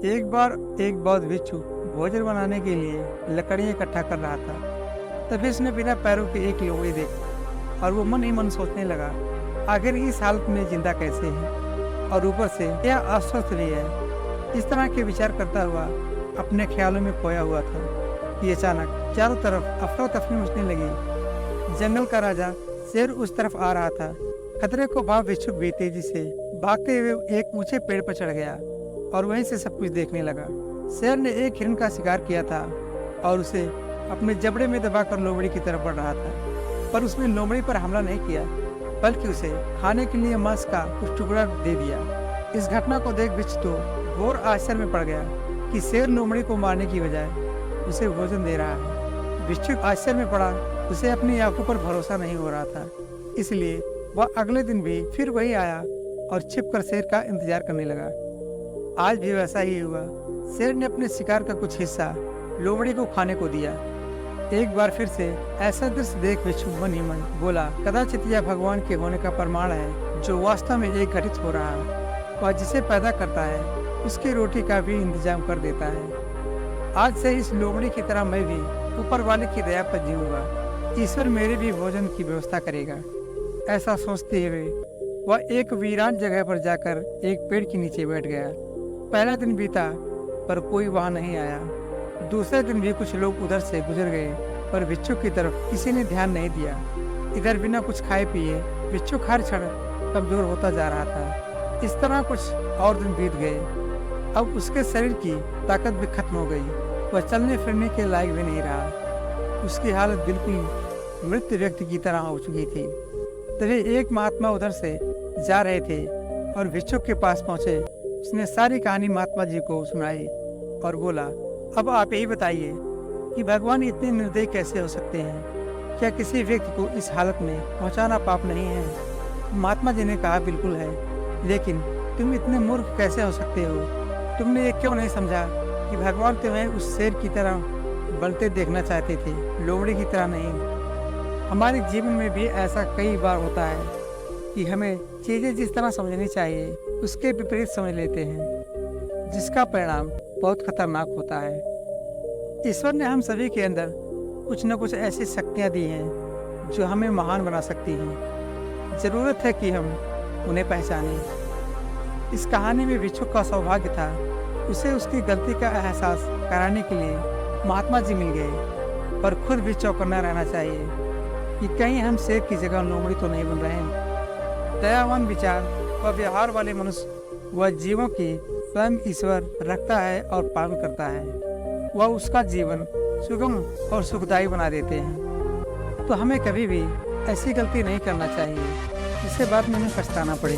एक बार एक बौद्ध भिक्षु भोजन बनाने के लिए लकड़ियाँ इकट्ठा कर रहा था। तभी उसने बिना पैरों की एक लोमड़ी देखी और वो मन ही मन सोचने लगा, आखिर इस हालत में जिंदा कैसे है और ऊपर से यह अस्वस्थ भी है। इस तरह के विचार करता हुआ अपने ख्यालों में खोया हुआ था कि अचानक चारों तरफ अफरा तफरी मचने लगी। जंगल का राजा शेर उस तरफ आ रहा था। खतरे को भाव भिक्षुक भी तेजी से भागते हुए एक ऊंचे पेड़ पर चढ़ गया और वहीं से सब कुछ देखने लगा। शेर ने एक हिरण का शिकार किया था और उसे अपने जबड़े में दबाकर लोमड़ी की तरफ बढ़ रहा था, पर उसने लोमड़ी पर हमला नहीं किया, बल्कि उसे खाने के लिए मांस का कुछ टुकड़ा दे दिया। इस घटना को देख भिक्षु तो घोर आश्चर्य में पड़ गया कि शेर लोमड़ी को मारने की बजाय उसे भोजन दे रहा है। भिक्षुक आश्चर्य में पड़ा, उसे अपनी आंखों पर भरोसा नहीं हो रहा था। इसलिए वह अगले दिन भी फिर वही आया और छिपकर शेर का इंतजार करने लगा। आज भी वैसा ही हुआ। शेर ने अपने शिकार का कुछ हिस्सा लोमड़ी को खाने को दिया। एक बार फिर से ऐसा दृश्य देख भिक्षु मन ही मन बोला, कदाचित यह भगवान के होने का प्रमाण है, जो वास्तव में एक घटित हो रहा है। वह जिसे पैदा करता है उसकी रोटी का भी इंतजाम कर देता है। आज से इस लोमड़ी की तरह मैं भी ऊपर वाले की दया पर जीऊंगा। ईश्वर मेरे भी भोजन की व्यवस्था करेगा। ऐसा सोचते हुए वह एक वीरान जगह पर जाकर एक पेड़ के नीचे बैठ गया। पहला दिन बीता पर कोई वहां नहीं आया। दूसरे दिन भी कुछ लोग उधर से गुजर गए, पर भिक्षु की तरफ किसी ने ध्यान नहीं दिया। इधर बिना कुछ खाए पिए भिक्षु हर क्षण कमजोर होता जा रहा था। इस तरह कुछ और दिन बीत गए। अब उसके शरीर की ताकत भी खत्म हो गई। वह चलने फिरने के लायक भी नहीं रहा। उसकी हालत बिल्कुल मृत व्यक्ति की तरह हो चुकी थी। तभी एक महात्मा उधर से जा रहे थे और भिक्षुक के पास पहुंचे। उसने सारी कहानी महात्मा जी को सुनाई और बोला, अब आप यही बताइए कि भगवान इतने निर्दयी कैसे हो सकते हैं? क्या किसी व्यक्ति को इस हालत में पहुंचाना पाप नहीं है? महात्मा जी ने कहा, बिल्कुल है, लेकिन तुम इतने मूर्ख कैसे हो सकते हो? तुमने ये क्यों नहीं समझा कि भगवान तुम्हें उस शेर की तरह बनते देखना चाहते थे, लोमड़ी की तरह नहीं। हमारे जीवन में भी ऐसा कई बार होता है कि हमें चीज़ें जिस तरह समझनी चाहिए उसके विपरीत समझ लेते हैं, जिसका परिणाम बहुत खतरनाक होता है। ईश्वर ने हम सभी के अंदर कुछ न कुछ ऐसी शक्तियाँ दी हैं जो हमें महान बना सकती हैं। ज़रूरत है कि हम उन्हें पहचानें। इस कहानी में भिक्षुक का सौभाग्य था, उसे उसकी गलती का एहसास कराने के लिए महात्मा जी मिल गए, पर खुद भी चौकन्ना रहना चाहिए कि कहीं हम शेर की जगह लोमड़ी तो नहीं बन रहे हैं। दयावान विचार व व्यवहार वाले मनुष्य वह जीवों की स्वयं ईश्वर रखता है और पालन करता है। वह उसका जीवन सुगम और सुखदायी बना देते हैं। तो हमें कभी भी ऐसी गलती नहीं करना चाहिए जिससे बाद में हमें पछताना पड़े।